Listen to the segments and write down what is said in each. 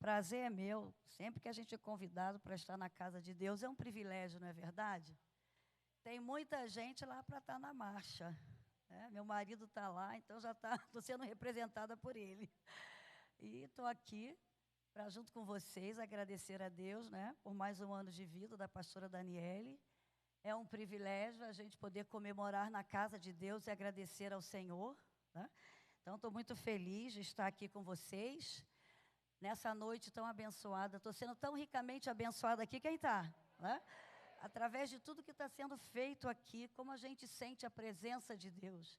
Prazer é meu. Sempre que a gente é convidado para estar na casa de Deus, é um privilégio, não é verdade? Tem muita gente lá para estar na marcha, né? Meu marido está lá, então já estou sendo representada por ele. E estou aqui para, junto com vocês, agradecer a Deus, né, por mais um ano de vida da pastora Daniele. É um privilégio a gente poder comemorar na casa de Deus e agradecer ao Senhor, né? Então, estou muito feliz de estar aqui com vocês, nessa noite tão abençoada. Estou sendo tão ricamente abençoada aqui. Quem está? Né? Através de tudo que está sendo feito aqui, como a gente sente a presença de Deus.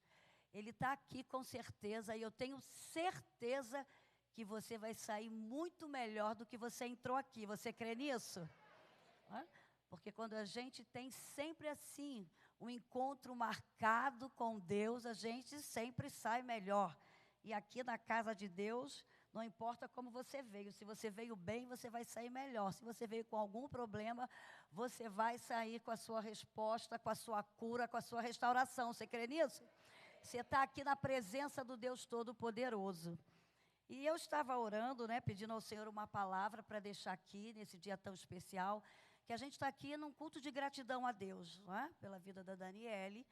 Ele está aqui com certeza, e eu tenho certeza que você vai sair muito melhor do que você entrou aqui. Você crê nisso? Né? Porque quando a gente tem sempre assim, um encontro marcado com Deus, a gente sempre sai melhor. E aqui na casa de Deus, não importa como você veio. Se você veio bem, você vai sair melhor. Se você veio com algum problema, você vai sair com a sua resposta, com a sua cura, com a sua restauração. Você crê nisso? Você está aqui na presença do Deus Todo-Poderoso. E eu estava orando, né, pedindo ao Senhor uma palavra para deixar aqui, nesse dia tão especial, que a gente está aqui num culto de gratidão a Deus, não é? Pela vida da Daniele.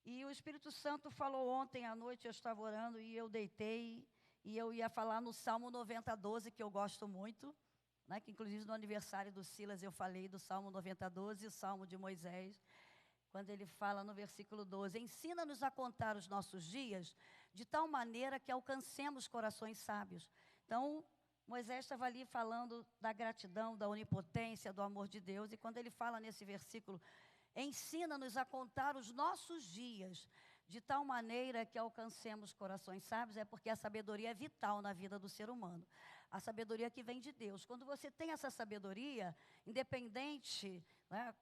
E o Espírito Santo falou ontem à noite, eu estava orando e eu deitei, e eu ia falar no Salmo 90:12, que eu gosto muito, né, que inclusive no aniversário do Silas eu falei do Salmo 90:12 e o Salmo de Moisés, quando ele fala no versículo 12, ensina-nos a contar os nossos dias de tal maneira que alcancemos corações sábios. Então, Moisés estava ali falando da gratidão, da onipotência, do amor de Deus, e quando ele fala nesse versículo, ensina-nos a contar os nossos dias de tal maneira que alcancemos corações sábios, é porque a sabedoria é vital na vida do ser humano. A sabedoria que vem de Deus. Quando você tem essa sabedoria, independente, né,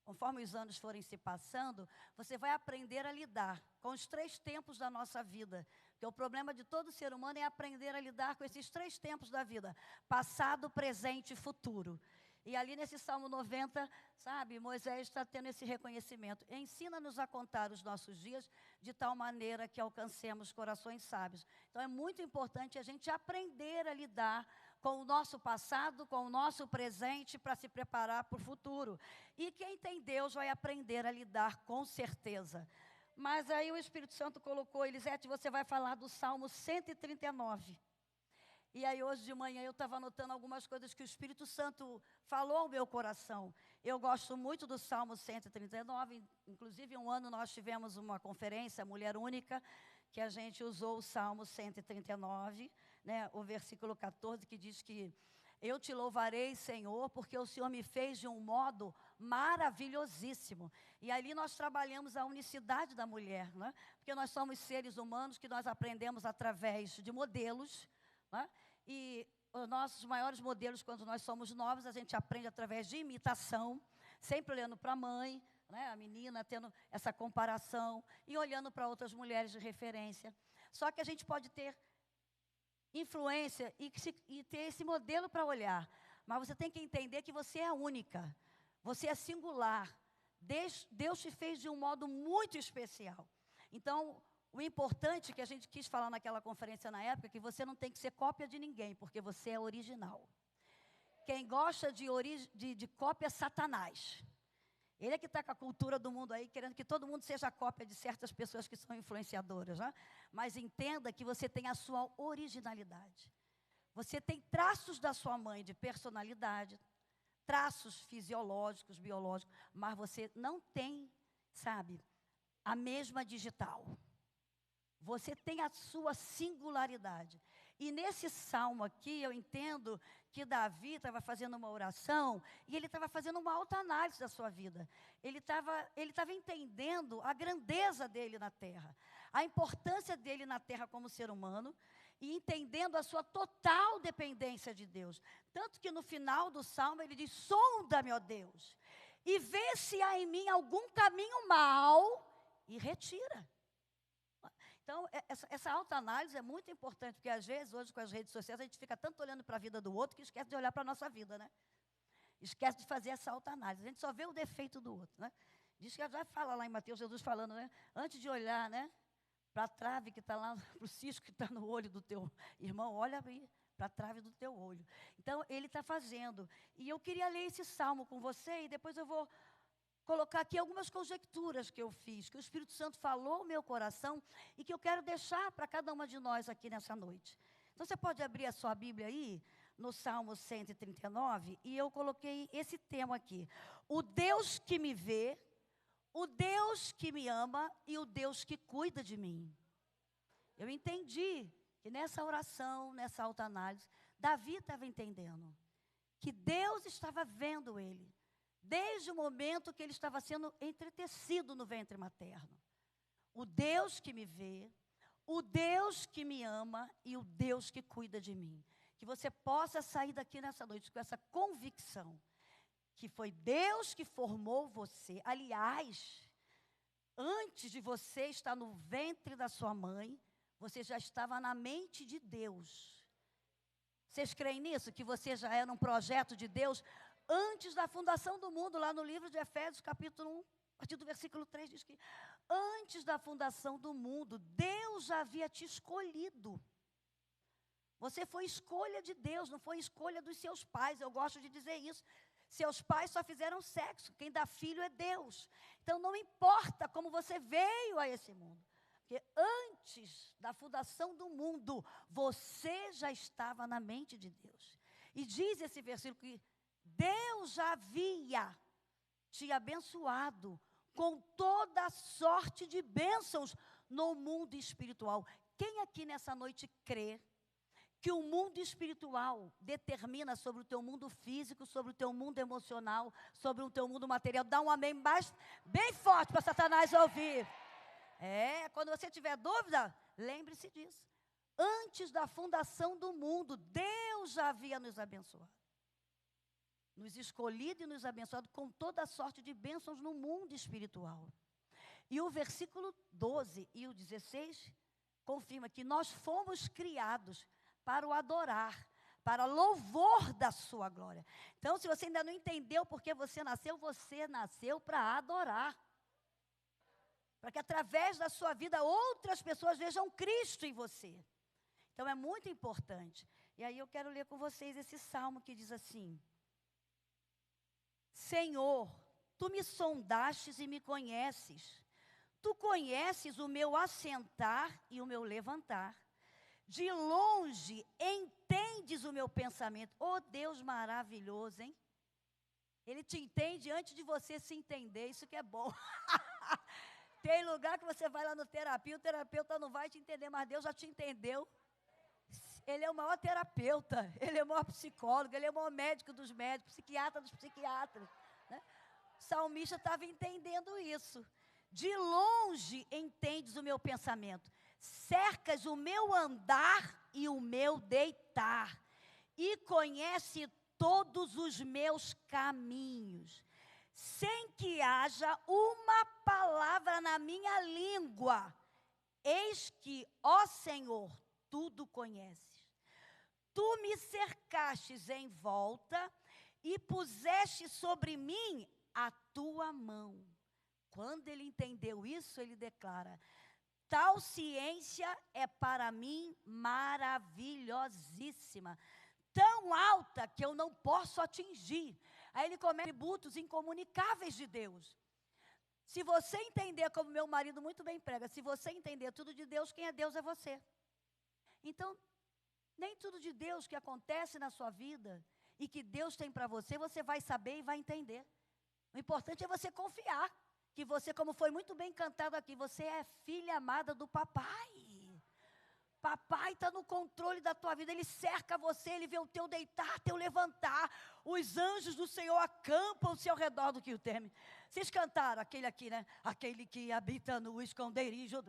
conforme os anos forem se passando, você vai aprender a lidar com os 3 tempos da nossa vida. Porque o problema de todo ser humano é aprender a lidar com esses 3 tempos da vida. Passado, presente e futuro. E ali nesse Salmo 90, sabe, Moisés está tendo esse reconhecimento. Ensina-nos a contar os nossos dias de tal maneira que alcancemos corações sábios. Então é muito importante a gente aprender a lidar com o nosso passado, com o nosso presente, para se preparar para o futuro. E quem tem Deus vai aprender a lidar com certeza. Mas aí o Espírito Santo colocou, Elisete, você vai falar do Salmo 139. E aí hoje de manhã eu estava anotando algumas coisas que o Espírito Santo falou ao meu coração. Eu gosto muito do Salmo 139, inclusive um ano nós tivemos uma conferência, Mulher Única, que a gente usou o Salmo 139, né, o versículo 14, que diz que eu te louvarei, Senhor, porque o Senhor me fez de um modo maravilhosíssimo. E ali nós trabalhamos a unicidade da mulher, né? Porque nós somos seres humanos que nós aprendemos através de modelos, né? E os nossos maiores modelos, quando nós somos novos, a gente aprende através de imitação, sempre olhando para a mãe, né, a menina tendo essa comparação, e olhando para outras mulheres de referência. Só que a gente pode ter influência e ter esse modelo para olhar, mas você tem que entender que você é única, você é singular. Deus te fez de um modo muito especial. Então, o importante que a gente quis falar naquela conferência na época é que você não tem que ser cópia de ninguém, porque você é original. Quem gosta de cópia é Satanás. Ele é que está com a cultura do mundo aí, querendo que todo mundo seja cópia de certas pessoas que são influenciadoras, né? Mas entenda que você tem a sua originalidade. Você tem traços da sua mãe de personalidade, traços fisiológicos, biológicos, mas você não tem, sabe, a mesma digital. Você tem a sua singularidade. E nesse salmo aqui, eu entendo que Davi estava fazendo uma oração e ele estava fazendo uma autoanálise da sua vida. Ele estava entendendo a grandeza dele na terra, a importância dele na terra como ser humano e entendendo a sua total dependência de Deus. Tanto que no final do salmo ele diz, sonda-me, ó Deus, e vê se há em mim algum caminho mau e retira. Então, essa autoanálise é muito importante, porque às vezes, hoje com as redes sociais, a gente fica tanto olhando para a vida do outro que esquece de olhar para a nossa vida, né? Esquece de fazer essa autoanálise. A gente só vê o defeito do outro, né? Diz que já fala lá em Mateus, Jesus falando, né? Antes de olhar, né, para a trave que está lá, para o cisco que está no olho do teu irmão, olha para a trave do teu olho. Então, ele está fazendo. E eu queria ler esse salmo com você, e depois eu vou colocar aqui algumas conjecturas que eu fiz, que o Espírito Santo falou no meu coração, e que eu quero deixar para cada uma de nós aqui nessa noite. Então, você pode abrir a sua Bíblia aí, no Salmo 139, e eu coloquei esse tema aqui. O Deus que me vê, o Deus que me ama e o Deus que cuida de mim. Eu entendi que nessa oração, nessa autoanálise, Davi estava entendendo que Deus estava vendo ele, desde o momento que ele estava sendo entretecido no ventre materno. O Deus que me vê, o Deus que me ama e o Deus que cuida de mim. Que você possa sair daqui nessa noite com essa convicção, que foi Deus que formou você. Aliás, antes de você estar no ventre da sua mãe, você já estava na mente de Deus. Vocês creem nisso? Que você já era um projeto de Deus antes da fundação do mundo? Lá no livro de Efésios, capítulo 1, a partir do versículo 3, diz que antes da fundação do mundo, Deus já havia te escolhido. Você foi escolha de Deus, não foi escolha dos seus pais. Eu gosto de dizer isso. Seus pais só fizeram sexo. Quem dá filho é Deus. Então, não importa como você veio a esse mundo. Porque antes da fundação do mundo, você já estava na mente de Deus. E diz esse versículo que Deus já havia te abençoado com toda sorte de bênçãos no mundo espiritual. Quem aqui nessa noite crê que o mundo espiritual determina sobre o teu mundo físico, sobre o teu mundo emocional, sobre o teu mundo material? Dá um amém bem forte para Satanás ouvir. Quando você tiver dúvida, lembre-se disso. Antes da fundação do mundo, Deus já havia nos abençoado. Nos escolhido e nos abençoado com toda sorte de bênçãos no mundo espiritual. E o versículo 12 e o 16 confirma que nós fomos criados para o adorar, para louvor da sua glória. Então, se você ainda não entendeu por que você nasceu para adorar. Para que através da sua vida outras pessoas vejam Cristo em você. Então é muito importante. E aí eu quero ler com vocês esse salmo que diz assim: Senhor, tu me sondastes e me conheces. Tu conheces o meu assentar e o meu levantar. De longe entendes o meu pensamento. Oh, Deus maravilhoso, hein? Ele te entende antes de você se entender. Isso que é bom. Tem lugar que você vai lá no terapia, o terapeuta não vai te entender, mas Deus já te entendeu. Ele é o maior terapeuta, ele é o maior psicólogo, ele é o maior médico dos médicos, psiquiatra dos psiquiatras. Né? O salmista estava entendendo isso. De longe entendes o meu pensamento, cercas o meu andar e o meu deitar, e conhece todos os meus caminhos. Sem que haja uma palavra na minha língua, eis que, ó Senhor, tudo conheces. Tu me cercastes em volta e puseste sobre mim a tua mão. Quando ele entendeu isso, ele declara: tal ciência é para mim maravilhosíssima, tão alta que eu não posso atingir. Aí ele comete atributos incomunicáveis de Deus. Se você entender, como meu marido muito bem prega, se você entender tudo de Deus, quem é Deus é você. Então, nem tudo de Deus que acontece na sua vida e que Deus tem para você, você vai saber e vai entender. O importante é você confiar que você, como foi muito bem cantado aqui, você é filha amada do papai. Papai está no controle da tua vida, ele cerca você, ele vê o teu deitar, teu levantar. Os anjos do Senhor acampam-se ao redor do que o teme. Vocês cantaram aquele aqui, né? Aquele que habita no esconderijo.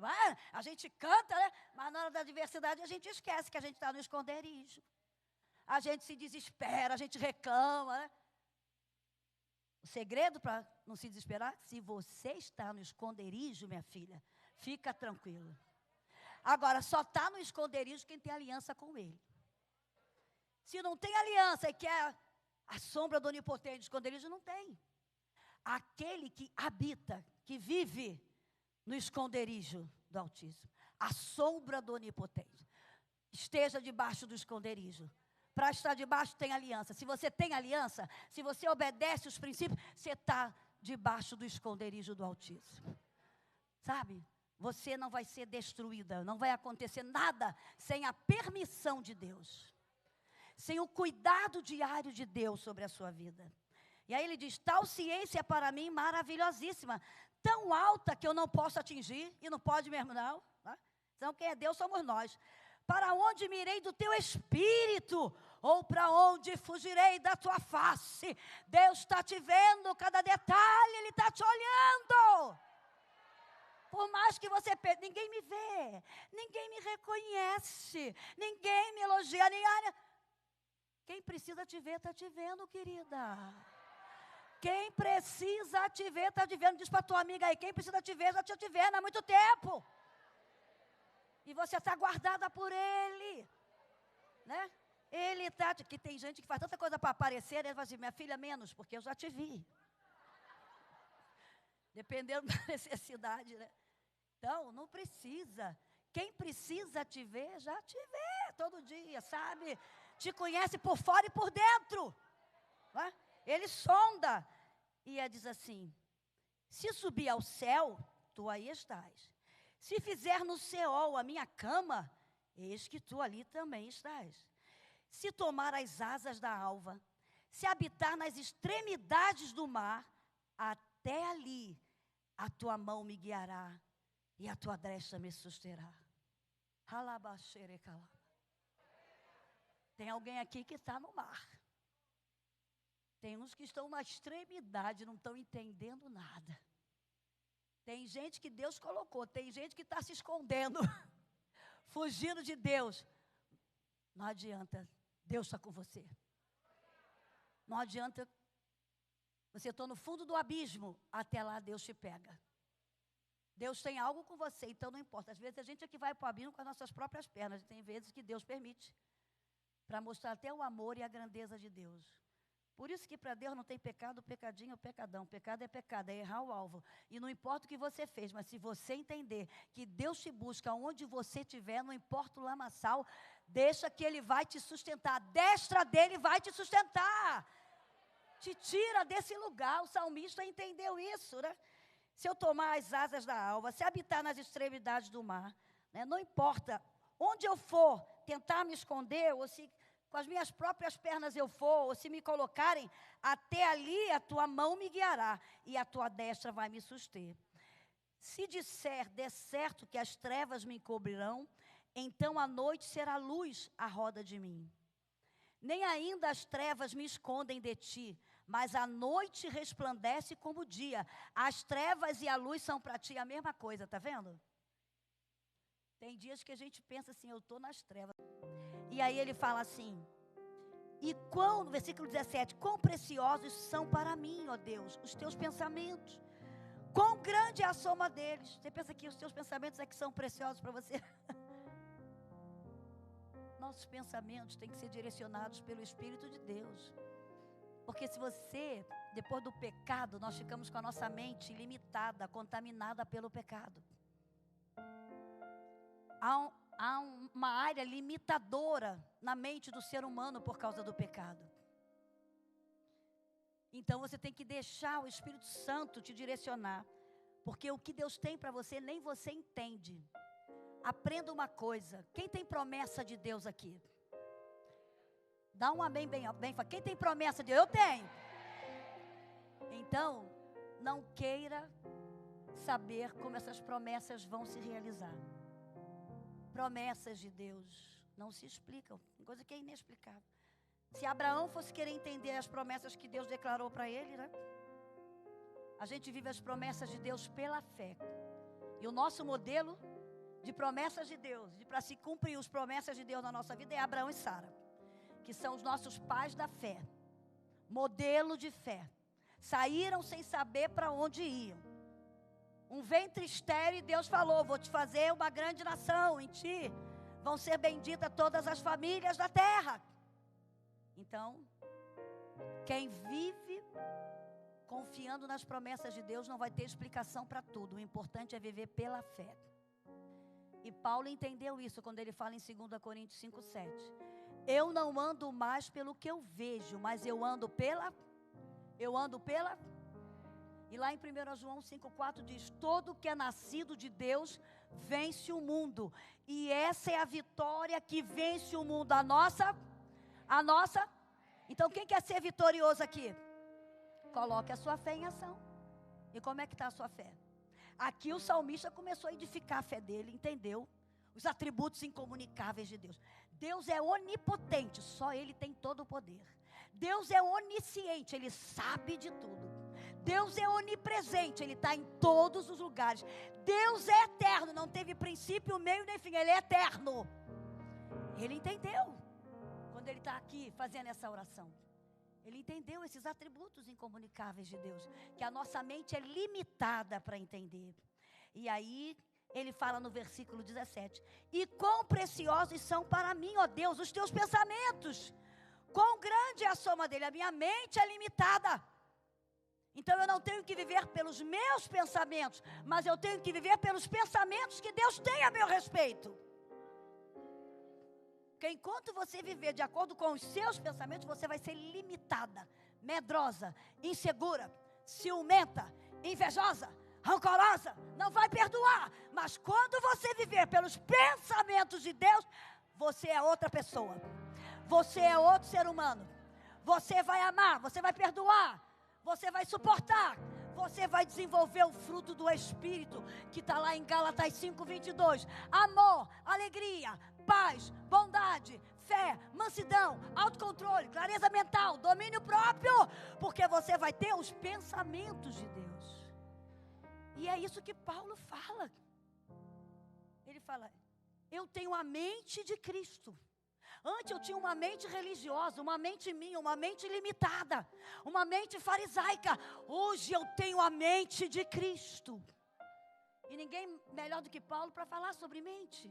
A gente canta, né? Mas na hora da adversidade a gente esquece que a gente está no esconderijo. A gente se desespera, a gente reclama, né? O segredo para não se desesperar, se você está no esconderijo, minha filha, fica tranquila. Agora, só está no esconderijo quem tem aliança com ele. Se não tem aliança e quer a sombra do onipotente do esconderijo, não tem. Aquele que habita, que vive no esconderijo do Altíssimo, a sombra do onipotente, esteja debaixo do esconderijo. Para estar debaixo tem aliança. Se você tem aliança, se você obedece os princípios, você está debaixo do esconderijo do Altíssimo. Sabe? Você não vai ser destruída, não vai acontecer nada sem a permissão de Deus. Sem o cuidado diário de Deus sobre a sua vida. E aí ele diz, tal ciência é para mim maravilhosíssima, tão alta que eu não posso atingir, e não pode mesmo não. Tá? Então quem é Deus somos nós. Para onde me irei do teu espírito? Ou para onde fugirei da tua face? Deus está te vendo, cada detalhe, Ele está te olhando. Por mais que você pense, ninguém me vê, ninguém me reconhece, ninguém me elogia, quem precisa te ver, está te vendo, querida. Quem precisa te ver, está te vendo. Diz para a tua amiga aí, quem precisa te ver, já te vendo há muito tempo. E você está guardada por Ele. Né? Ele está, que tem gente que faz tanta coisa para aparecer, ele fala assim, minha filha, menos, porque eu já te vi. Dependendo da necessidade, né? Então, não precisa. Quem precisa te ver, já te vê todo dia, sabe? Te conhece por fora e por dentro. Né? Ele sonda. E ele diz assim, se subir ao céu, tu aí estás. Se fizer no Seol a minha cama, eis que tu ali também estás. Se tomar as asas da alva, se habitar nas extremidades do mar, até ali a tua mão me guiará e a tua destra me susterá. Tem alguém aqui que está no mar. Tem uns que estão na extremidade, não estão entendendo nada. Tem gente que Deus colocou, tem gente que está se escondendo, fugindo de Deus. Não adianta, Deus está com você. Não adianta, você está no fundo do abismo, até lá Deus te pega. Deus tem algo com você, então não importa. Às vezes a gente é que vai para o abismo com as nossas próprias pernas, e tem vezes que Deus permite, para mostrar até o amor e a grandeza de Deus. Por isso que para Deus não tem pecado, pecadinho ou pecadão. Pecado, é errar o alvo. E não importa o que você fez, mas se você entender que Deus te busca onde você estiver, não importa o lamaçal, deixa que Ele vai te sustentar. A destra dEle vai te sustentar. Te tira desse lugar. O salmista entendeu isso, né? Se eu tomar as asas da alva, se habitar nas extremidades do mar, né, não importa onde eu for tentar me esconder, ou se com as minhas próprias pernas eu for, ou se me colocarem, até ali a tua mão me guiará, e a tua destra vai me suster. Se der certo que as trevas me encobrirão, então a noite será luz à roda de mim. Nem ainda as trevas me escondem de ti, mas a noite resplandece como o dia. As trevas e a luz são para ti a mesma coisa, tá vendo? Tem dias que a gente pensa assim, eu estou nas trevas. E aí ele fala assim, no versículo 17, quão preciosos são para mim, ó Deus, os teus pensamentos. Quão grande é a soma deles. Você pensa que os teus pensamentos é que são preciosos para você? Nossos pensamentos têm que ser direcionados pelo Espírito de Deus. Porque se você, depois do pecado, nós ficamos com a nossa mente limitada, contaminada pelo pecado. Há uma área limitadora na mente do ser humano por causa do pecado. Então você tem que deixar o Espírito Santo te direcionar. Porque o que Deus tem para você, nem você entende. Aprenda uma coisa, quem tem promessa de Deus aqui? Dá um amém bem, quem tem promessa de Deus? Eu tenho. Então, não queira saber como essas promessas vão se realizar. Promessas de Deus não se explicam, tem coisa que é inexplicável. Se Abraão fosse querer entender as promessas que Deus declarou para ele, né? A gente vive as promessas de Deus pela fé. E o nosso modelo de promessas de Deus, de para se cumprir as promessas de Deus na nossa vida, é Abraão e Sara, que são os nossos pais da fé, modelo de fé. Saíram sem saber para onde iam. Um ventre estéril, e Deus falou, vou te fazer uma grande nação, em ti vão ser benditas todas as famílias da terra. Então, quem vive confiando nas promessas de Deus não vai ter explicação para tudo. O importante é viver pela fé. E Paulo entendeu isso quando ele fala em 2 Coríntios 5:7. Eu não ando mais pelo que eu vejo, mas eu ando pela. E lá em 1 João 5,4 diz: todo que é nascido de Deus vence o mundo. E essa é a vitória que vence o mundo. A nossa. Então quem quer ser vitorioso aqui? Coloque a sua fé em ação. E como é que está a sua fé? Aqui o salmista começou a edificar a fé dele, entendeu? Os atributos incomunicáveis de Deus. Deus é onipotente, só Ele tem todo o poder. Deus é onisciente, Ele sabe de tudo. Deus é onipresente, Ele está em todos os lugares. Deus é eterno, não teve princípio, meio nem fim, Ele é eterno. Ele entendeu, quando Ele está aqui fazendo essa oração. Ele entendeu esses atributos incomunicáveis de Deus, que a nossa mente é limitada para entender. E aí, ele fala no versículo 17: e quão preciosos são para mim, ó Deus, os teus pensamentos. Quão grande é a soma dele. A minha mente é limitada. Então eu não tenho que viver pelos meus pensamentos, mas eu tenho que viver pelos pensamentos que Deus tem a meu respeito. Porque enquanto você viver de acordo com os seus pensamentos, você vai ser limitada, medrosa, insegura, ciumenta, invejosa, rancorosa, não vai perdoar. Mas quando você viver pelos pensamentos de Deus, você é outra pessoa. Você é outro ser humano. Você vai amar, você vai perdoar, você vai suportar, você vai desenvolver o fruto do Espírito, que está lá em Gálatas 5:22. Amor, alegria, paz, bondade, fé, mansidão, autocontrole, clareza mental, domínio próprio, porque você vai ter os pensamentos de Deus. E é isso que Paulo fala. Ele fala: eu tenho a mente de Cristo. Antes eu tinha uma mente religiosa, uma mente minha, uma mente limitada, uma mente farisaica. Hoje eu tenho a mente de Cristo. E ninguém melhor do que Paulo para falar sobre mente.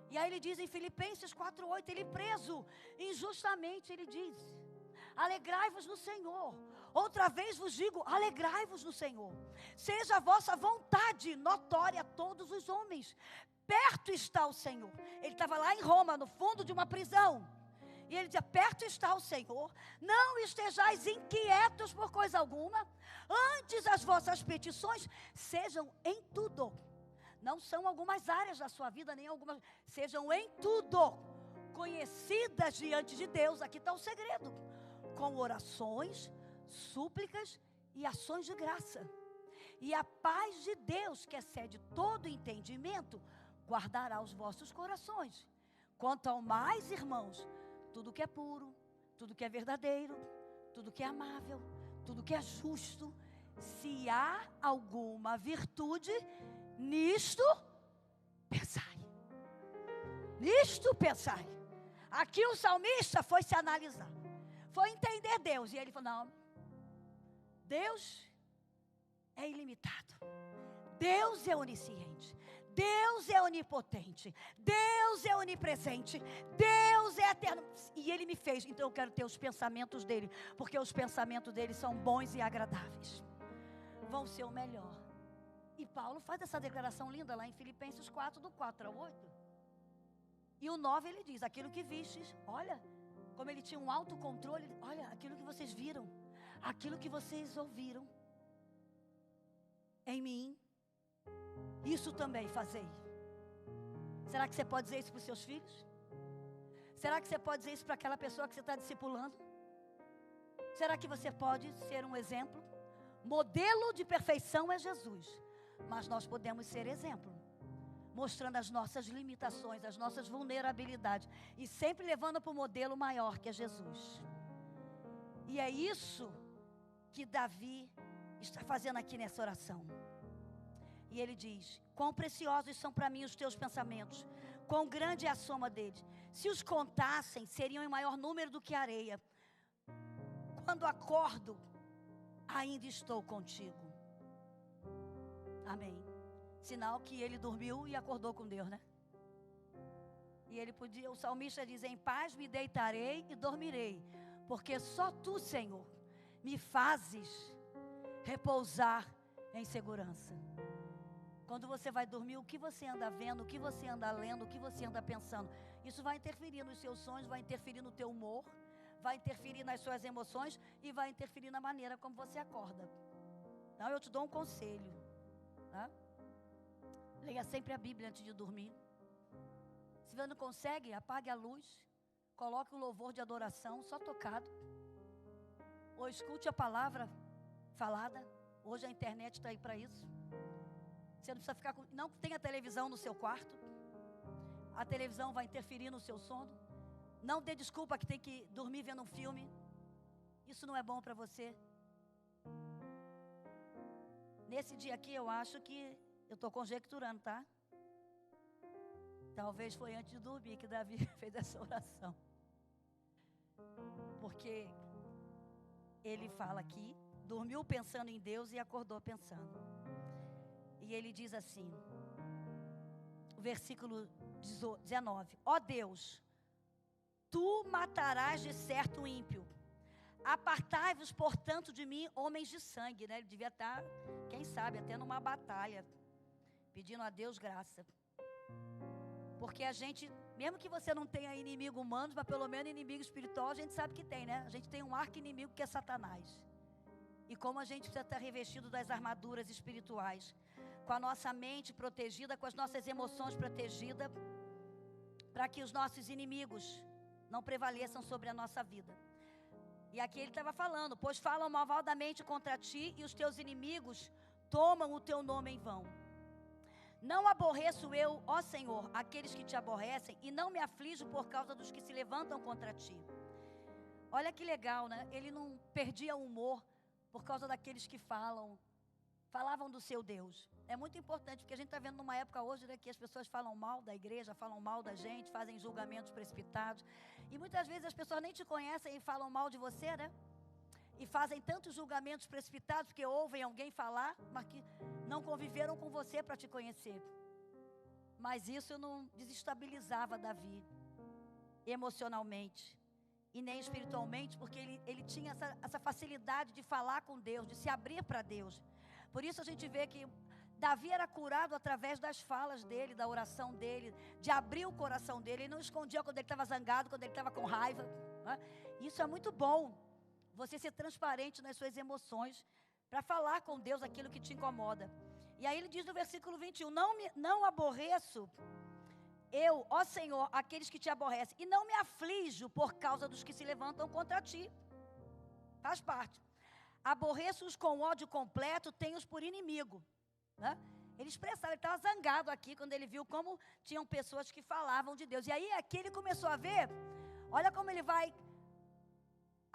E aí ele diz em Filipenses 4:8, ele preso injustamente, ele diz: alegrai-vos no Senhor. Outra vez vos digo, alegrai-vos no Senhor. Seja a vossa vontade notória a todos os homens. Perto está o Senhor. Ele estava lá em Roma, no fundo de uma prisão. E ele dizia: perto está o Senhor. Não estejais inquietos por coisa alguma. Antes as vossas petições sejam em tudo. Não são algumas áreas da sua vida, nem algumas. Sejam em tudo conhecidas diante de Deus. Aqui está o segredo. Com orações, súplicas e ações de graça. E a paz de Deus, que excede todo entendimento, guardará os vossos corações. Quanto ao mais, irmãos, tudo que é puro, tudo que é verdadeiro, tudo que é amável, tudo que é justo, se há alguma virtude, nisto pensai. Nisto pensai. Aqui o salmista foi se analisar, foi entender Deus. E ele falou: não, Deus é ilimitado, Deus é onisciente, Deus é onipotente, Deus é onipresente, Deus é eterno. E Ele me fez, então eu quero ter os pensamentos dEle, porque os pensamentos dEle são bons e agradáveis, vão ser o melhor. E Paulo faz essa declaração linda lá em Filipenses 4, do 4 ao 8. E o 9 ele diz: aquilo que vistes, olha, como ele tinha um autocontrole, olha, aquilo que vocês viram, aquilo que vocês ouviram em mim, isso também fazei. Será que você pode dizer isso para os seus filhos? Será que você pode dizer isso para aquela pessoa que você está discipulando? Será que você pode ser um exemplo? Modelo de perfeição é Jesus, mas nós podemos ser exemplo, mostrando as nossas limitações, as nossas vulnerabilidades, e sempre levando para o modelo maior, que é Jesus. E é isso que Davi está fazendo aqui nessa oração. E ele diz: quão preciosos são para mim os teus pensamentos, quão grande é a soma deles. Se os contassem, seriam em maior número do que a areia. Quando acordo, ainda estou contigo. Amém. Sinal que ele dormiu e acordou com Deus, né? E ele podia, o salmista diz: em paz me deitarei e dormirei, porque só tu, Senhor, me fazes repousar em segurança. Quando você vai dormir, o que você anda vendo, o que você anda lendo, o que você anda pensando, Isso vai interferir nos seus sonhos, vai interferir no teu humor, vai interferir nas suas emoções e vai interferir na maneira como você acorda. Então eu te dou um conselho, tá? Leia sempre a Bíblia antes de dormir. Se você não consegue, apague a luz, coloque um louvor de adoração só tocado, ou escute a palavra falada. Hoje a internet está aí para isso. Você não precisa ficar com... Não tenha televisão no seu quarto. A televisão vai interferir no seu sono. Não dê desculpa que tem que dormir vendo um filme. Isso não é bom para você. Nesse dia aqui eu acho que... Eu estou conjecturando, tá? Talvez foi antes de dormir que Davi fez essa oração. Porque ele fala aqui, dormiu pensando em Deus e acordou pensando. E ele diz assim, o versículo 19: ó Deus, tu matarás de certo o ímpio. Apartai-vos, portanto, de mim, homens de sangue. Né? Ele devia estar, quem sabe, até numa batalha, pedindo a Deus graça. Porque a gente, mesmo que você não tenha inimigo humano, mas pelo menos inimigo espiritual, a gente sabe que tem, né? A gente tem um arqui-inimigo que é Satanás. E como a gente precisa estar revestido das armaduras espirituais, com a nossa mente protegida, com as nossas emoções protegidas, para que os nossos inimigos não prevaleçam sobre a nossa vida. E aqui ele estava falando, pois falam malvadamente contra ti e os teus inimigos tomam o teu nome em vão. Não aborreço eu, ó Senhor, aqueles que te aborrecem, e não me aflijo por causa dos que se levantam contra ti. Olha que legal, né? Ele não perdia o humor por causa daqueles que falavam do seu Deus. É muito importante, porque a gente está vendo numa época hoje, né, que as pessoas falam mal da igreja, falam mal da gente, fazem julgamentos precipitados. E muitas vezes as pessoas nem te conhecem e falam mal de você, né? E fazem tantos julgamentos precipitados porque ouvem alguém falar, mas que não conviveram com você para te conhecer. Mas isso não desestabilizava Davi emocionalmente e nem espiritualmente, porque ele tinha essa facilidade de falar com Deus, de se abrir para Deus. Por isso a gente vê que Davi era curado através das falas dele, da oração dele, de abrir o coração dele. Ele não escondia quando ele estava zangado, quando ele estava com raiva, né? Isso é muito bom, você ser transparente nas suas emoções, para falar com Deus aquilo que te incomoda. E aí ele diz no versículo 21, não aborreço eu, ó Senhor, aqueles que te aborrecem, e não me aflijo por causa dos que se levantam contra ti. Faz parte. Aborreço-os com ódio completo, tenho-os por inimigo, né? Ele expressava, ele estava zangado aqui, quando ele viu como tinham pessoas que falavam de Deus. E aí aqui ele começou a ver, olha como ele vai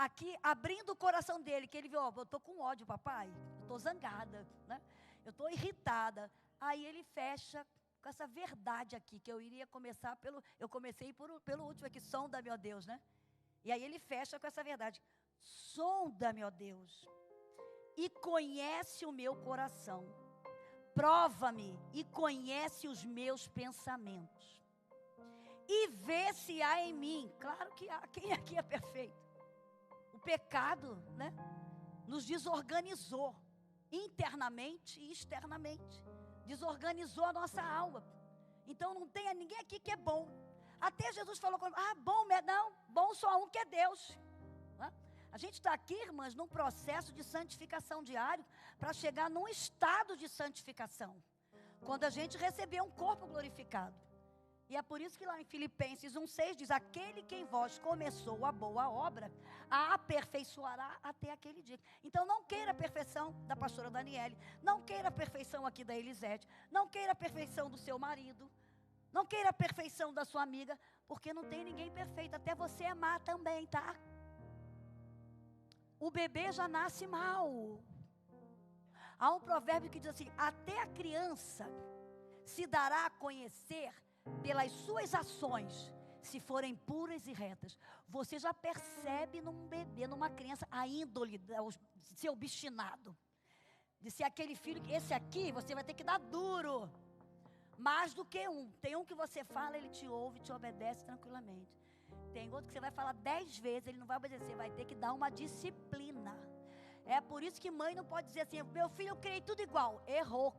aqui abrindo o coração dele, que ele viu, eu estou com ódio, papai, eu estou zangada, né? Eu estou irritada. Aí ele fecha com essa verdade aqui, que eu iria começar eu comecei pelo último aqui, sonda-me, ó Deus, né? E aí ele fecha com essa verdade, sonda-me, ó Deus, e conhece o meu coração, prova-me e conhece os meus pensamentos, e vê se há em mim, claro que há, quem aqui é perfeito? O pecado, né, nos desorganizou, internamente e externamente, desorganizou a nossa alma. Então não tem ninguém aqui que é bom. Até Jesus falou comigo, bom, não, bom só um, que é Deus, né? A gente está aqui, irmãs, num processo de santificação diário, para chegar num estado de santificação, quando a gente receber um corpo glorificado. E é por isso que lá em Filipenses 1,6 diz, aquele que em vós começou a boa obra, a aperfeiçoará até aquele dia. Então não queira a perfeição da pastora Daniele, não queira a perfeição aqui da Elisete, não queira a perfeição do seu marido, não queira a perfeição da sua amiga, porque não tem ninguém perfeito, até você é má também, tá? O bebê já nasce mal. Há um provérbio que diz assim, até a criança se dará a conhecer pelas suas ações, se forem puras e retas. Você já percebe num bebê, numa criança, a índole de ser obstinado, de ser aquele filho, esse aqui você vai ter que dar duro, mais do que um. Tem um que você fala, ele te ouve, te obedece tranquilamente. Tem outro que você vai falar 10 vezes, ele não vai obedecer, vai ter que dar uma disciplina. É por isso que mãe não pode dizer assim, meu filho, eu criei tudo igual. Errou.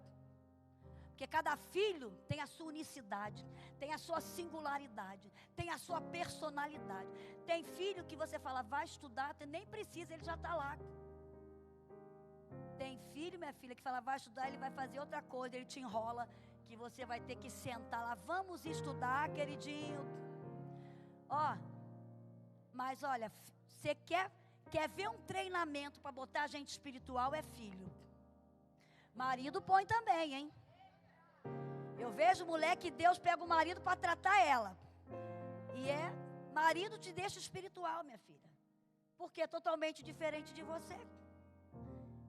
Porque cada filho tem a sua unicidade, tem a sua singularidade, tem a sua personalidade. Tem filho que você fala, vai estudar, nem precisa, ele já está lá. Tem filho, minha filha, que fala, vai estudar, ele vai fazer outra coisa, ele te enrola, que você vai ter que sentar lá, vamos estudar, queridinho. Ó, mas olha, você quer ver um treinamento para botar gente espiritual, é filho. Marido põe também, hein? Eu vejo mulher que Deus pega o marido para tratar ela. E marido te deixa espiritual, minha filha. Porque é totalmente diferente de você.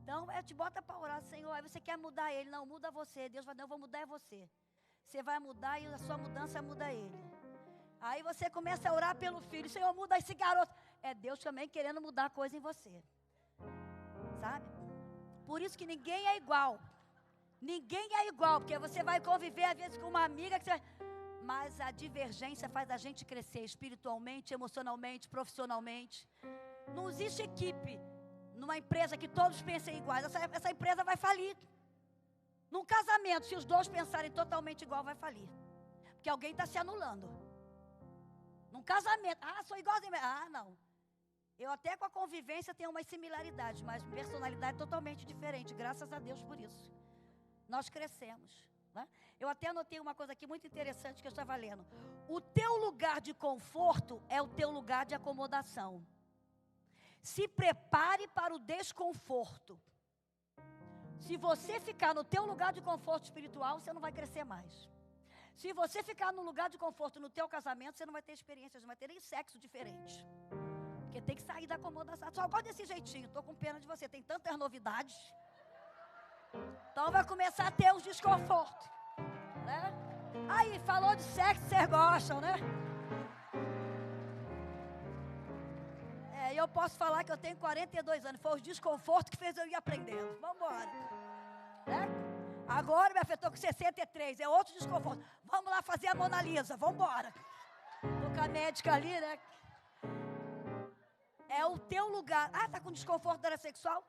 Então, te bota para orar, Senhor, aí você quer mudar ele. Não, muda você. Deus vai, não, eu vou mudar é você. Você vai mudar e a sua mudança muda ele. Aí você começa a orar pelo filho. Senhor, muda esse garoto. É Deus também querendo mudar coisa em você. Sabe? Por isso que ninguém é igual. Ninguém é igual, porque você vai conviver às vezes com uma amiga que você... Mas a divergência faz a gente crescer espiritualmente, emocionalmente, profissionalmente. Não existe equipe numa empresa que todos pensem iguais. Essa empresa vai falir. Num casamento, se os dois pensarem totalmente igual, vai falir. Porque alguém está se anulando. Num casamento, sou igualzinho. Não. Eu até com a convivência tenho umas similaridades, mas personalidade totalmente diferente. Graças a Deus por isso. Nós crescemos. Né? Eu até anotei uma coisa aqui muito interessante que eu estava lendo. O teu lugar de conforto é o teu lugar de acomodação. Se prepare para o desconforto. Se você ficar no teu lugar de conforto espiritual, você não vai crescer mais. Se você ficar no lugar de conforto no teu casamento, você não vai ter experiências, não vai ter nem sexo diferente. Porque tem que sair da acomodação. Só gosto desse jeitinho, estou com pena de você, tem tantas novidades. Então vai começar a ter os desconfortos, né? Aí, falou de sexo, vocês gostam, né? E eu posso falar que eu tenho 42 anos. Foi os desconfortos que fez eu ir aprendendo. Vamos embora. Né? Agora, minha filha, estou com 63. É outro desconforto. Vamos lá fazer a Mona Lisa. Vamos embora. Estou com a médica ali, né? É o teu lugar. Está com desconforto da área sexual?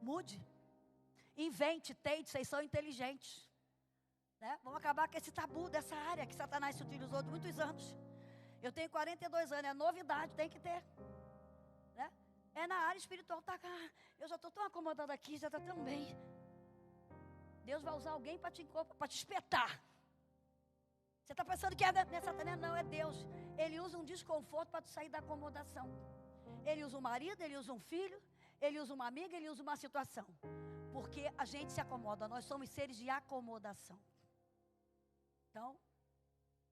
Mude. Invente, tente, vocês são inteligentes. Né? Vamos acabar com esse tabu dessa área que Satanás se utilizou de muitos anos. Eu tenho 42 anos, é novidade, tem que ter. Né? É na área espiritual, tá? Eu já estou tão acomodada aqui, já está tão bem. Deus vai usar alguém para te espetar. Você está pensando que é Satanás? Não, é Deus. Ele usa um desconforto para tu sair da acomodação. Ele usa um marido, ele usa um filho, ele usa uma amiga, ele usa uma situação. Porque a gente se acomoda, nós somos seres de acomodação. Então,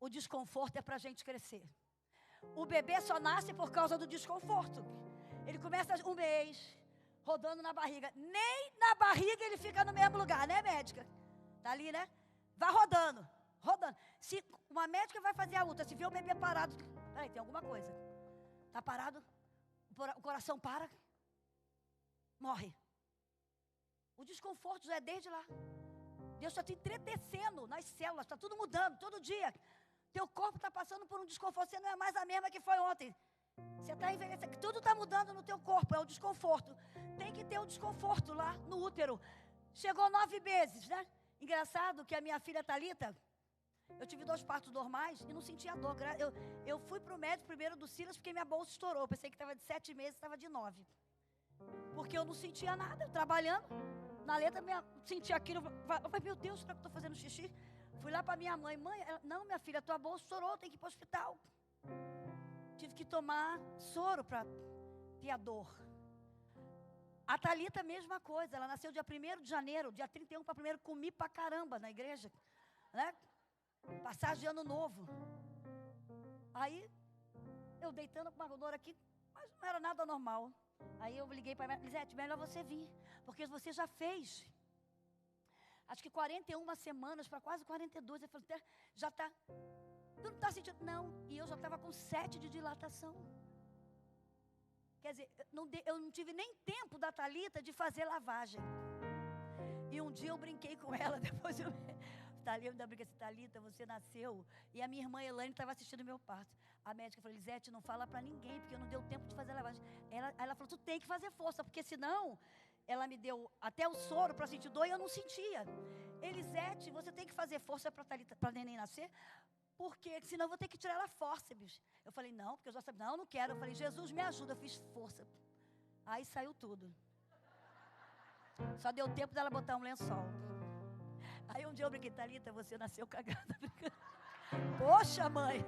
o desconforto é para a gente crescer. O bebê só nasce por causa do desconforto. Ele começa um mês rodando na barriga. Nem na barriga ele fica no mesmo lugar, né, médica? Tá ali, né? Vai rodando, rodando. Se uma médica vai fazer a ultra, se vê o bebê parado, aí tem alguma coisa. Tá parado, o coração para, morre. O desconforto já é desde lá. Deus está te entretecendo nas células, está tudo mudando, todo dia. Teu corpo está passando por um desconforto, você não é mais a mesma que foi ontem. Você está envelhecendo, tudo está mudando no teu corpo, é o desconforto. Tem que ter o desconforto lá no útero. Chegou 9 meses, né? Engraçado que a minha filha Thalita, eu tive 2 partos normais e não sentia dor. Eu fui para o médico primeiro do Silas porque minha bolsa estourou. Eu pensei que estava de 7 meses, estava de 9. Porque eu não sentia nada, eu trabalhando. Na letra, sentia aquilo. Eu falei, meu Deus, será que eu estou fazendo xixi? Fui lá para minha mãe. Mãe, não, minha filha, tua bolsa estourou, tem que ir para o hospital. Tive que tomar soro para ter a dor. A Thalita, mesma coisa. Ela nasceu dia 1º de janeiro, dia 31 para 1º, comi pra caramba na igreja. Né? Passagem de ano novo. Aí, eu deitando com uma dor aqui, mas não era nada normal. Aí eu liguei para ela, Lisete, melhor você vir, porque você já fez, acho que 41 semanas, para quase 42, eu falei, já está, tu não está sentindo? Não, e eu já estava com 7 de dilatação. Quer dizer, eu não tive nem tempo da Thalita de fazer lavagem. E um dia eu brinquei com ela, depois eu ainda brinquei assim, Thalita, você nasceu, e a minha irmã Elaine estava assistindo meu parto. A médica falou, Lisete, não fala para ninguém, porque eu não deu tempo de fazer a lavagem. Ela falou, tu tem que fazer força, porque senão, ela me deu até o soro para sentir dor e eu não sentia. Elisete, você tem que fazer força para neném nascer, porque senão eu vou ter que tirar ela fórceps. Eu falei, não, porque eu já sabia, não quero. Eu falei, Jesus, me ajuda, eu fiz força. Aí saiu tudo. Só deu tempo dela botar um lençol. Aí um dia eu brinquei, Thalita, você nasceu cagada. Poxa, mãe.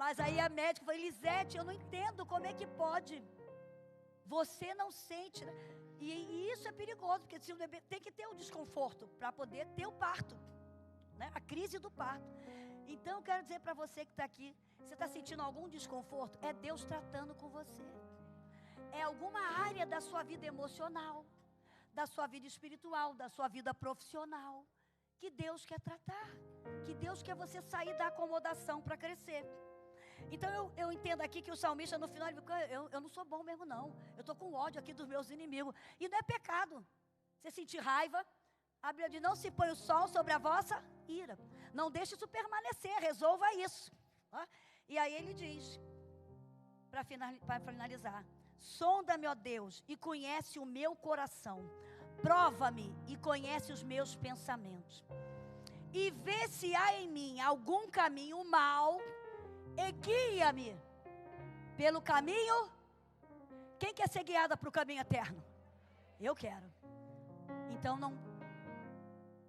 Mas aí a médica falou, Elisete, eu não entendo como é que pode. Você não sente, né? E isso é perigoso, porque se o bebê tem que ter o desconforto para poder ter o parto, né? A crise do parto. Então eu quero dizer para você que está aqui, você está sentindo algum desconforto? É Deus tratando com você. É alguma área da sua vida emocional, da sua vida espiritual, da sua vida profissional, que Deus quer tratar, que Deus quer você sair da acomodação para crescer. Então eu entendo aqui que o salmista no final, eu não sou bom mesmo não, eu estou com ódio aqui dos meus inimigos, e não é pecado, você sentir raiva, a Bíblia diz, não se põe o sol sobre a vossa ira, não deixe isso permanecer, resolva isso, tá? E aí ele diz, para finalizar, sonda-me, ó Deus, e conhece o meu coração, prova-me e conhece os meus pensamentos, e vê se há em mim algum caminho mau, e guia-me pelo caminho. Quem quer ser guiada para o caminho eterno? Eu quero. Então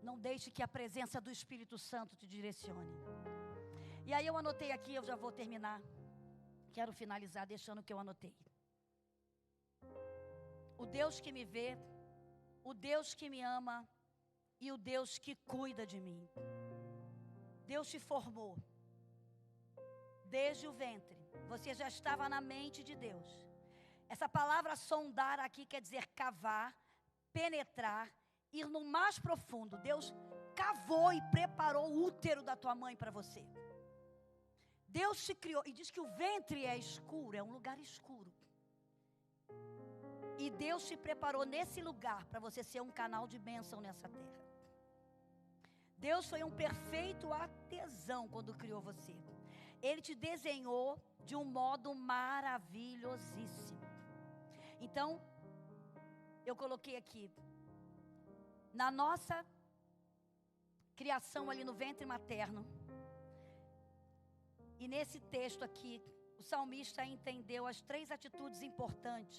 não deixe que a presença do Espírito Santo te direcione. E aí eu anotei aqui, eu já vou terminar. Quero finalizar deixando o que eu anotei. O Deus que me vê, o Deus que me ama e o Deus que cuida de mim. Deus te formou. Desde o ventre, você já estava na mente de Deus. Essa palavra sondar aqui quer dizer cavar, penetrar, ir no mais profundo. Deus cavou e preparou o útero da tua mãe para você. Deus te criou, e diz que o ventre é escuro, é um lugar escuro. E Deus te preparou nesse lugar para você ser um canal de bênção nessa terra. Deus foi um perfeito artesão quando criou você. Ele te desenhou de um modo maravilhosíssimo. Então, eu coloquei aqui, na nossa criação ali no ventre materno, e nesse texto aqui, o salmista entendeu as 3 atitudes importantes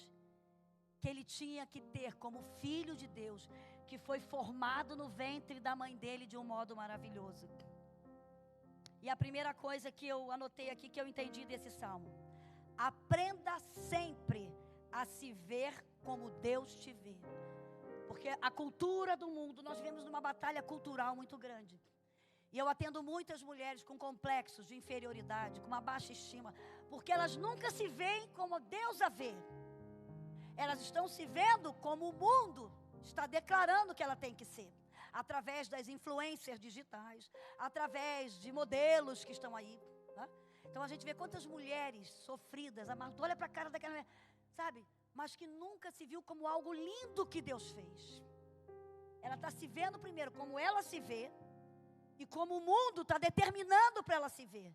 que ele tinha que ter como filho de Deus, que foi formado no ventre da mãe dele de um modo maravilhoso. E a primeira coisa que eu anotei aqui, que eu entendi desse salmo: aprenda sempre a se ver como Deus te vê. Porque a cultura do mundo, nós vivemos numa batalha cultural muito grande. E eu atendo muitas mulheres com complexos de inferioridade, com uma baixa estima, porque elas nunca se veem como Deus a vê. Elas estão se vendo como o mundo está declarando que ela tem que ser. Através das influências digitais, através de modelos que estão aí, tá? Então a gente vê quantas mulheres sofridas, amadas, olha para a cara daquela mulher, sabe? Mas que nunca se viu como algo lindo que Deus fez. Ela está se vendo primeiro como ela se vê, e como o mundo está determinando para ela se ver.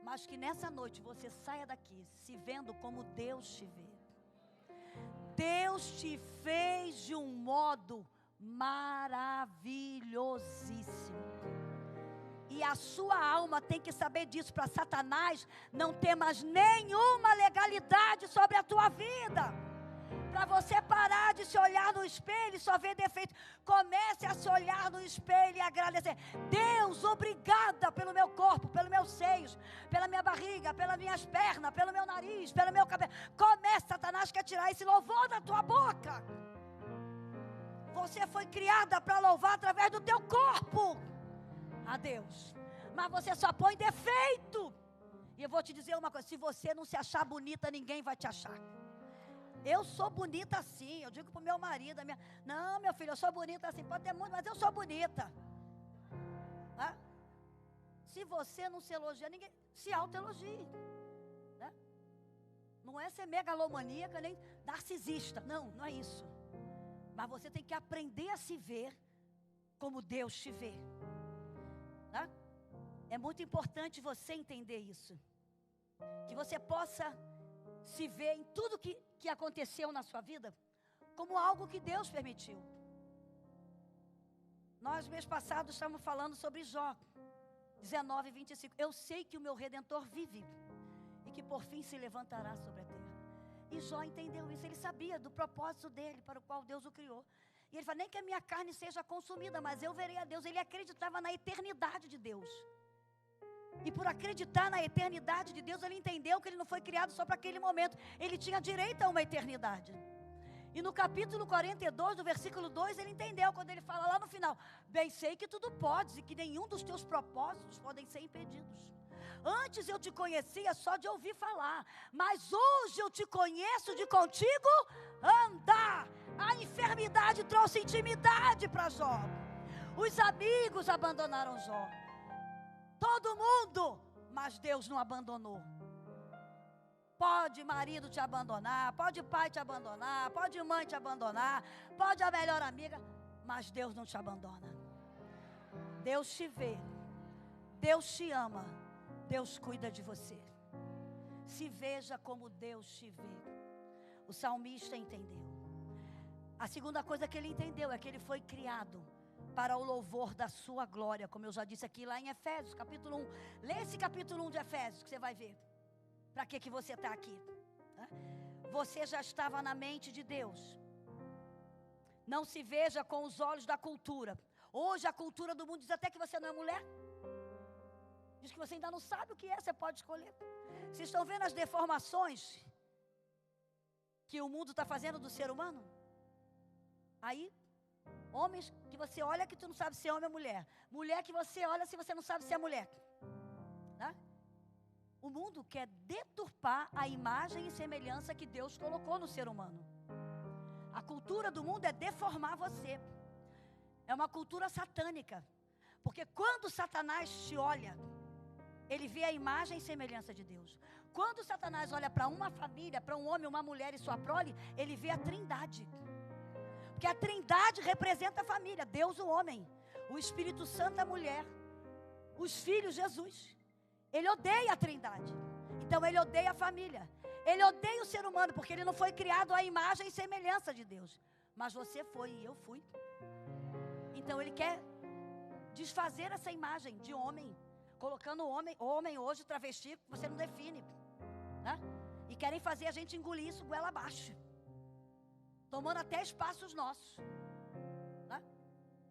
Mas que nessa noite você saia daqui se vendo como Deus te vê. Deus te fez de um modo maravilhosíssimo. E a sua alma tem que saber disso, para Satanás não ter mais nenhuma legalidade sobre a tua vida. Para você parar de se olhar no espelho e só ver defeito. Comece a se olhar no espelho e agradecer. Deus, obrigada pelo meu corpo, pelos meus seios, pela minha barriga, pelas minhas pernas, pelo meu nariz, pelo meu cabelo. Comece, Satanás quer tirar esse louvor da tua boca. Você foi criada para louvar através do teu corpo a Deus. Mas você só põe defeito. E eu vou te dizer uma coisa: se você não se achar bonita, ninguém vai te achar. Eu sou bonita assim, eu digo para o meu marido, não, meu filho, eu sou bonita assim, pode ter muito, mas eu sou bonita. Tá? Se você não se elogia, ninguém se autoelogie, né? Não é ser megalomaníaca nem narcisista, não é isso. Mas você tem que aprender a se ver como Deus te vê, tá? É muito importante você entender isso, que você possa se ver em tudo que aconteceu na sua vida como algo que Deus permitiu. Nós, mês passado, estamos falando sobre Jó, 19, 25. Eu sei que o meu Redentor vive e que por fim se levantará sobre a terra. E Jó entendeu isso, ele sabia do propósito dele, para o qual Deus o criou. E ele fala, nem que a minha carne seja consumida, mas eu verei a Deus. Ele acreditava na eternidade de Deus. E por acreditar na eternidade de Deus, ele entendeu que ele não foi criado só para aquele momento. Ele tinha direito a uma eternidade. E no capítulo 42, do versículo 2, ele entendeu, quando ele fala lá no final, bem sei que tudo podes e que nenhum dos teus propósitos podem ser impedidos. Antes eu te conhecia só de ouvir falar, mas hoje eu te conheço de contigo andar. A enfermidade trouxe intimidade para Jó. Os amigos abandonaram Jó. Todo mundo, mas Deus não abandonou. Pode marido te abandonar, pode pai te abandonar, pode mãe te abandonar, pode a melhor amiga, mas Deus não te abandona. Deus te vê, Deus te ama, Deus cuida de você. Se veja como Deus te vê. O salmista entendeu. A segunda coisa que ele entendeu é que ele foi criado para o louvor da sua glória, como eu já disse aqui lá em Efésios, capítulo 1. Lê esse capítulo 1 de Efésios que você vai ver. Para que você está aqui? Você já estava na mente de Deus. Não se veja com os olhos da cultura. Hoje a cultura do mundo diz até que você não é mulher. Diz que você ainda não sabe o que é, você pode escolher. Vocês estão vendo as deformações que o mundo está fazendo do ser humano? Aí, homens que você olha que tu não sabe se é homem ou mulher. Mulher que você olha se você não sabe se é mulher. Né? O mundo quer deturpar a imagem e semelhança que Deus colocou no ser humano. A cultura do mundo é deformar você. É uma cultura satânica. Porque quando Satanás te olha, ele vê a imagem e semelhança de Deus. Quando Satanás olha para uma família, para um homem, uma mulher e sua prole, ele vê a trindade. Porque a trindade representa a família. Deus, o homem. O Espírito Santo, a mulher. Os filhos, Jesus. Ele odeia a trindade. Então ele odeia a família. Ele odeia o ser humano, porque ele não foi criado à imagem e semelhança de Deus. Mas você foi e eu fui. Então ele quer desfazer essa imagem de homem, colocando homem hoje, travesti, que você não define. Né? E querem fazer a gente engolir isso goela abaixo. Tomando até espaços nossos. Né?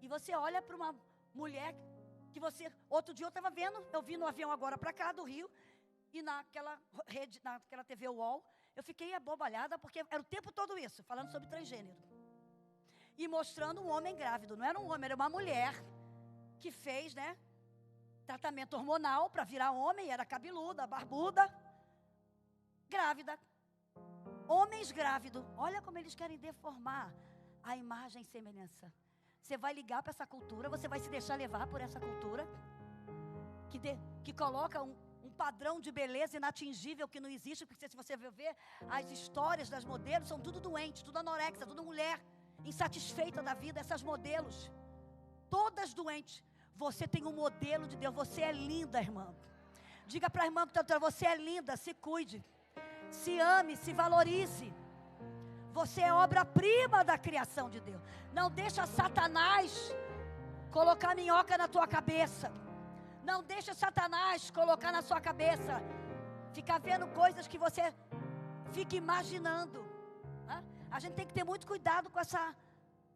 E você olha para uma mulher que você... Outro dia eu estava vendo, eu vi no avião agora para cá, do Rio, e naquela rede, naquela TV UOL, eu fiquei abobalhada, porque era o tempo todo isso, falando sobre transgênero. E mostrando um homem grávido. Não era um homem, era uma mulher que fez, né, tratamento hormonal para virar homem, era cabeluda, barbuda, grávida. Homens grávidos, olha como eles querem deformar a imagem e semelhança. Você vai ligar para essa cultura, você vai se deixar levar por essa cultura, que coloca um padrão de beleza inatingível que não existe, porque se você ver as histórias das modelos, são tudo doentes, tudo anorexia, tudo mulher insatisfeita da vida, essas modelos, todas doentes. Você tem um modelo de Deus, você é linda, irmã. Diga para a irmã, você é linda, se cuide, se ame, se valorize. Você é obra-prima da criação de Deus. Não deixa Satanás colocar minhoca na tua cabeça. Não deixa Satanás colocar na sua cabeça, ficar vendo coisas que você fica imaginando. Né? A gente tem que ter muito cuidado com essa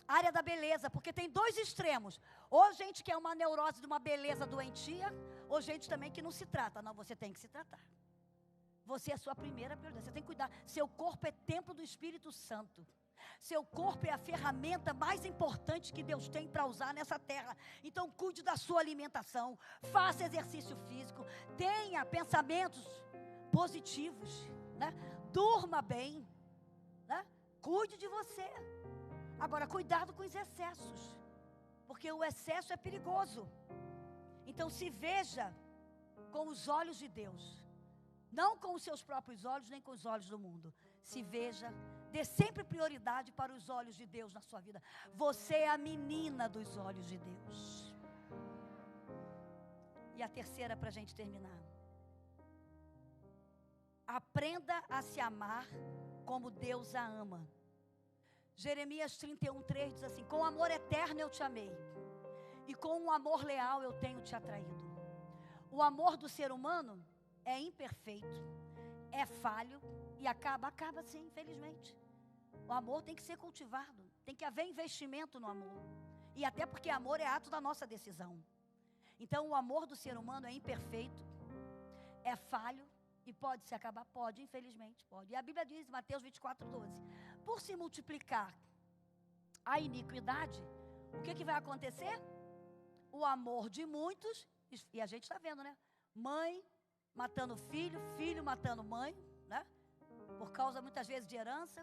área da beleza, porque tem dois extremos. Ou gente que é uma neurose de uma beleza doentia, ou gente também que não se trata. Não, você tem que se tratar. Você é a sua primeira prioridade. Você tem que cuidar. Seu corpo é templo do Espírito Santo. Seu corpo é a ferramenta mais importante que Deus tem para usar nessa terra. Então cuide da sua alimentação. Faça exercício físico. Tenha pensamentos positivos. Né? Durma bem. Né? Cuide de você. Agora, cuidado com os excessos. Porque o excesso é perigoso. Então se veja com os olhos de Deus. Não com os seus próprios olhos, nem com os olhos do mundo. Se veja, dê sempre prioridade para os olhos de Deus na sua vida. Você é a menina dos olhos de Deus. E a terceira para a gente terminar. Aprenda a se amar como Deus a ama. Jeremias 31:3 diz assim: com amor eterno eu te amei. e com um amor leal eu tenho te atraído. O amor do ser humano é imperfeito, é falho e acaba sim, infelizmente. O amor tem que ser cultivado, tem que haver investimento no amor. E até porque amor é ato da nossa decisão. Então o amor do ser humano é imperfeito, é falho e pode se acabar? Pode, infelizmente, pode. E a Bíblia diz, Mateus 24:12, por se multiplicar a iniquidade, o que vai acontecer? O amor de muitos, e a gente está vendo, né? Mãe matando filho, filho matando mãe, né? Por causa muitas vezes de herança.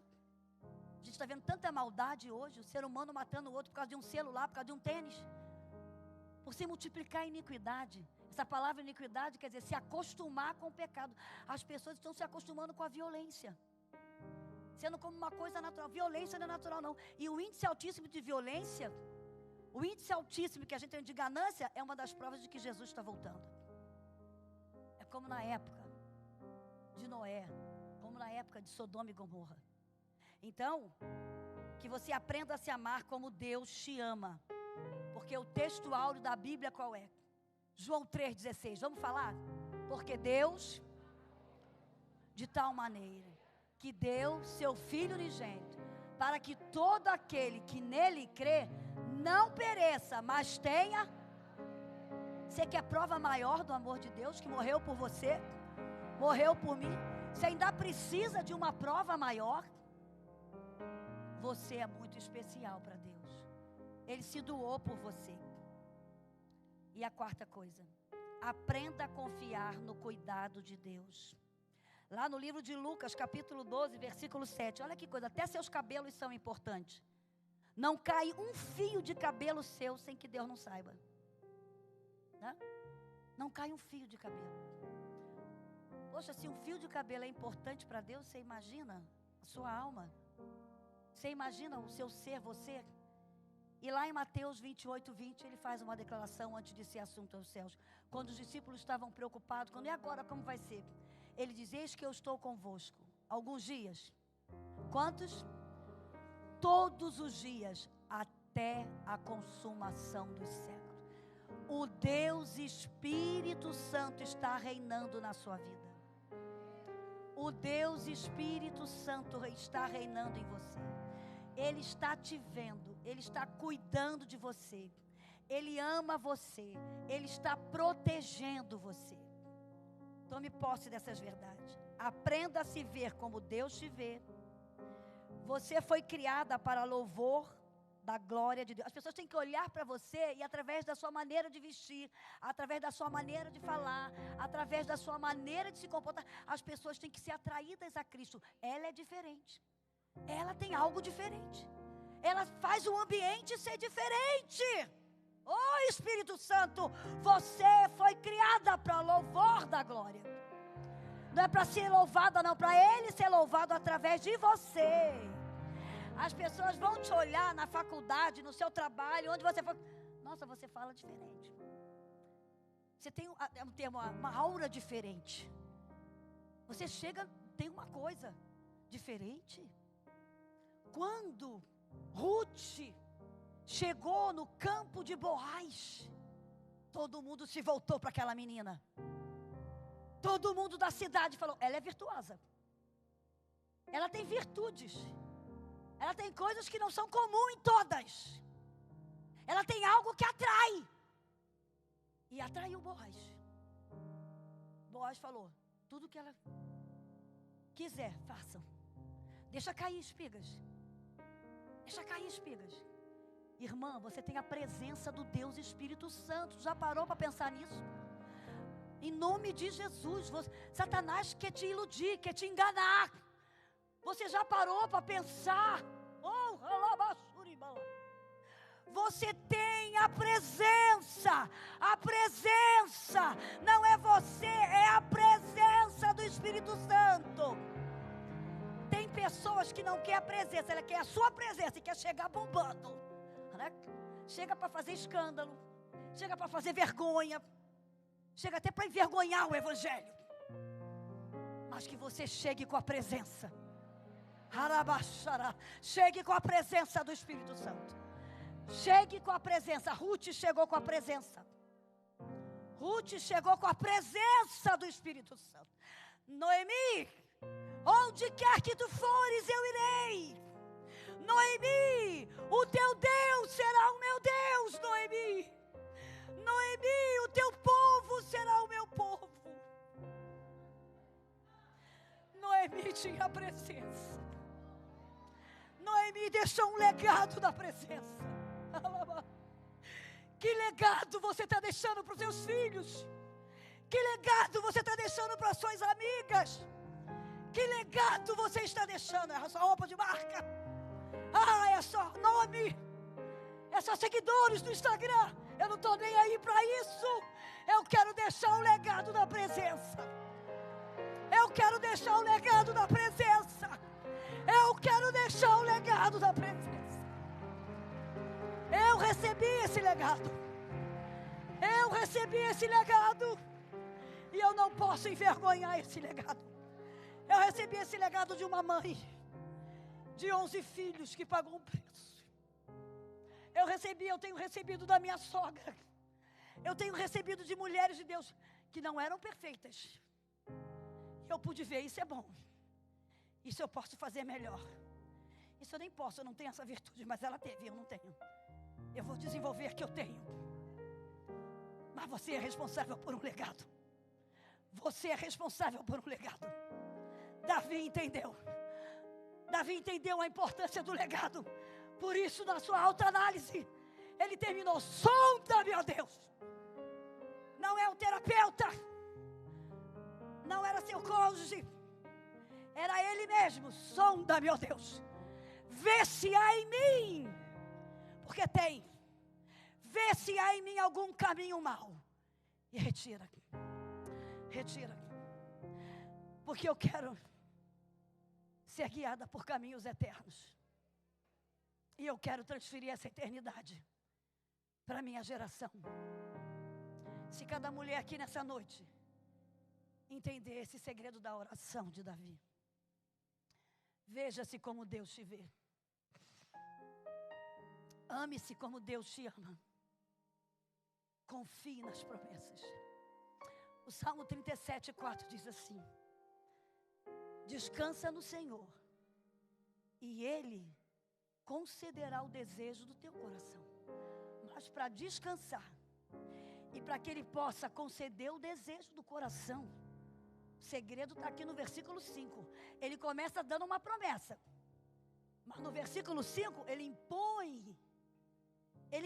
A gente está vendo tanta maldade hoje, o ser humano matando o outro por causa de um celular, por causa de um tênis. Por se multiplicar a iniquidade. Essa palavra iniquidade quer dizer se acostumar com o pecado. As pessoas estão se acostumando com a violência, sendo como uma coisa natural. Violência não é natural, não. E o índice altíssimo de violência, o índice altíssimo que a gente tem de ganância, é uma das provas de que Jesus está voltando. É como na época de Noé, como na época de Sodoma e Gomorra. Então, que você aprenda a se amar como Deus te ama. Porque o texto áureo da Bíblia qual é? João 3,16, vamos falar? Porque Deus, de tal maneira, que deu seu Filho unigênito, para que todo aquele que nele crê, não pereça, mas tenha. Você quer prova maior do amor de Deus, que morreu por você, morreu por mim? Você ainda precisa de uma prova maior? Você é muito especial para Deus. Ele se doou por você. E a quarta coisa, aprenda a confiar no cuidado de Deus. Lá no livro de Lucas, capítulo 12, versículo 7, olha que coisa, até seus cabelos são importantes. Não cai um fio de cabelo seu sem que Deus não saiba. Né? Não cai um fio de cabelo. Poxa, se um fio de cabelo é importante para Deus, você imagina a sua alma? Você imagina o seu ser, você? E lá em Mateus 28:20, ele faz uma declaração antes de ser assunto aos céus. Quando os discípulos estavam preocupados, e agora como vai ser? Ele diz, eis que eu estou convosco. Alguns dias. Quantos? Todos os dias, até a consumação dos séculos. O Deus Espírito Santo está reinando na sua vida. O Deus Espírito Santo está reinando em você. Ele está te vendo, Ele está cuidando de você, Ele ama você, Ele está protegendo você. Tome posse dessas verdades. Aprenda a se ver como Deus te vê. Você foi criada para louvor da glória de Deus. As pessoas têm que olhar para você e através da sua maneira de vestir, através da sua maneira de falar, através da sua maneira de se comportar, as pessoas têm que ser atraídas a Cristo. Ela é diferente. Ela tem algo diferente. Ela faz o ambiente ser diferente. Oh, Espírito Santo, você foi criada para louvor da glória. Não é para ser louvada, não, para Ele ser louvado através de você. As pessoas vão te olhar na faculdade, no seu trabalho, onde você for. Nossa, você fala diferente. Você tem um termo, uma aura diferente. Você chega, tem uma coisa diferente. Quando Ruth chegou no campo de Boaz, todo mundo se voltou para aquela menina. Todo mundo da cidade falou, ela é virtuosa. Ela tem virtudes. Ela tem coisas que não são comuns em todas. Ela tem algo que atrai. E atraiu Boaz. Boaz falou, tudo que ela quiser, façam. Deixa cair espigas. Deixa cair espigas. Irmã, você tem a presença do Deus Espírito Santo. Já parou para pensar nisso? Em nome de Jesus. Satanás quer te iludir, quer te enganar. Você já parou para pensar? Oh, você tem a presença. A presença. Não é você, é a presença do Espírito Santo. Tem pessoas que não querem a presença, ela quer a sua presença e quer chegar bombando, né? Chega para fazer escândalo, chega para fazer vergonha, chega até para envergonhar o Evangelho. Mas que você chegue com a presença. Chegue com a presença do Espírito Santo. Chegue com a presença. Ruth chegou com a presença. Ruth chegou com a presença do Espírito Santo. Noemi, onde quer que tu fores, eu irei. Noemi, o teu Deus será o meu Deus, Noemi. Noemi, o teu povo será o meu povo. Noemi tinha a presença. Noemi deixou um legado da presença. Que legado você está deixando para os seus filhos? Que legado você está deixando para as suas amigas? Que legado você está deixando? É só roupa de marca? Ah, é só nome? É só seguidores no Instagram? Eu não estou nem aí para isso. Eu quero deixar um legado da presença. Eu quero deixar um legado da presença. Eu quero deixar um legado da presença. Eu recebi esse legado. Eu recebi esse legado. E eu não posso envergonhar esse legado. Eu recebi esse legado de uma mãe de 11 filhos que pagou um preço. Eu tenho recebido da minha sogra. Eu tenho recebido de mulheres de Deus que não eram perfeitas. Eu pude ver, isso é bom. Isso eu posso fazer melhor. Isso eu nem posso, eu não tenho essa virtude, mas ela teve, eu não tenho. Eu vou desenvolver que eu tenho. Mas você é responsável por um legado. Você é responsável por um legado. Davi entendeu. Davi entendeu a importância do legado. Por isso, na sua autoanálise, ele terminou: sonda, meu Deus. Não é o terapeuta. Não era seu cônjuge. Era ele mesmo. Sonda, meu Deus. Vê se há em mim. Porque tem. Vê se há em mim algum caminho mau. E retira. Retira. Porque eu quero ser guiada por caminhos eternos. E eu quero transferir essa eternidade para a minha geração. Se cada mulher aqui nessa noite entender esse segredo da oração de Davi, veja-se como Deus te vê. Ame-se como Deus te ama. Confie nas promessas. O Salmo 37:4 diz assim: descansa no Senhor, e Ele concederá o desejo do teu coração. Mas para descansar, e para que Ele possa conceder o desejo do coração, o segredo está aqui no versículo 5. Ele começa dando uma promessa, mas no versículo 5 ele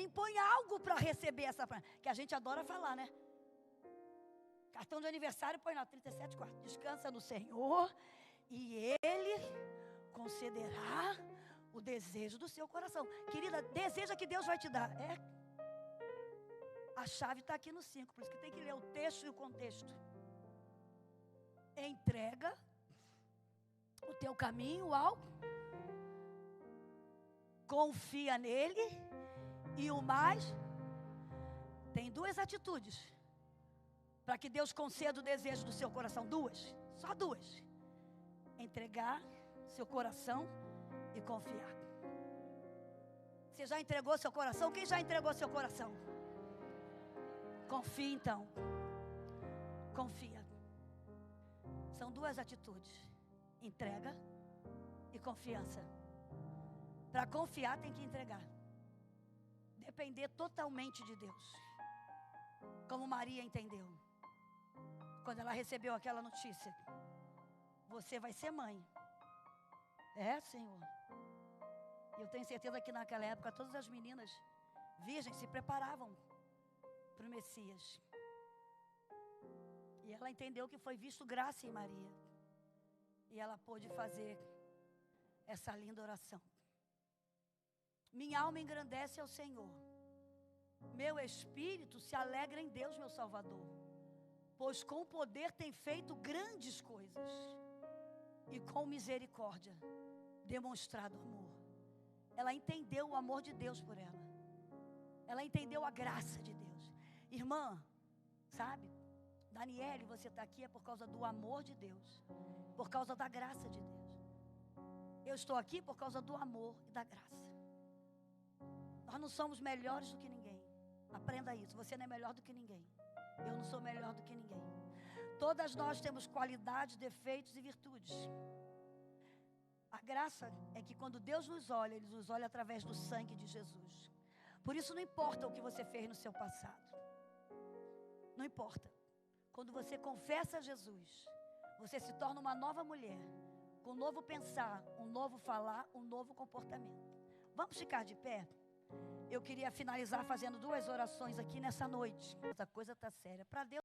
impõe algo para receber essa promessa, que a gente adora falar, né? Cartão de aniversário põe lá 37:4. Descansa no Senhor e Ele concederá o desejo do seu coração. Querida, deseja que Deus vai te dar. A chave está aqui no 5, por isso que tem que ler o texto e o contexto. Entrega o teu caminho ao, confia nele, e o mais, tem duas atitudes para que Deus conceda o desejo do seu coração. Duas, só duas: entregar seu coração e confiar. Você já entregou seu coração? Quem já entregou seu coração? Confia então. Confia. São duas atitudes: entrega e confiança. Para confiar tem que entregar. Depender totalmente de Deus. Como Maria entendeu. Quando ela recebeu aquela notícia: você vai ser mãe. Senhor. Eu tenho certeza que naquela época todas as meninas virgens se preparavam para o Messias. E ela entendeu que foi visto graça em Maria. E ela pôde fazer essa linda oração: minha alma engrandece ao Senhor, meu espírito se alegra em Deus, meu Salvador, pois com poder tem feito grandes coisas, e com misericórdia demonstrado amor. Ela entendeu o amor de Deus por ela. Ela entendeu a graça de Deus. Irmã, sabe, Daniele, você está aqui é por causa do amor de Deus, por causa da graça de Deus. Eu estou aqui por causa do amor e da graça. Nós não somos melhores do que ninguém. Aprenda isso. Você não é melhor do que ninguém. Eu não sou melhor do que ninguém. Todas nós temos qualidades, defeitos e virtudes. A graça é que quando Deus nos olha, Ele nos olha através do sangue de Jesus. Por isso não importa o que você fez no seu passado. Não importa. Quando você confessa Jesus, você se torna uma nova mulher, com um novo pensar, um novo falar, um novo comportamento. Vamos ficar de pé? Eu queria finalizar fazendo 2 orações aqui nessa noite. Essa coisa está séria. Para Deus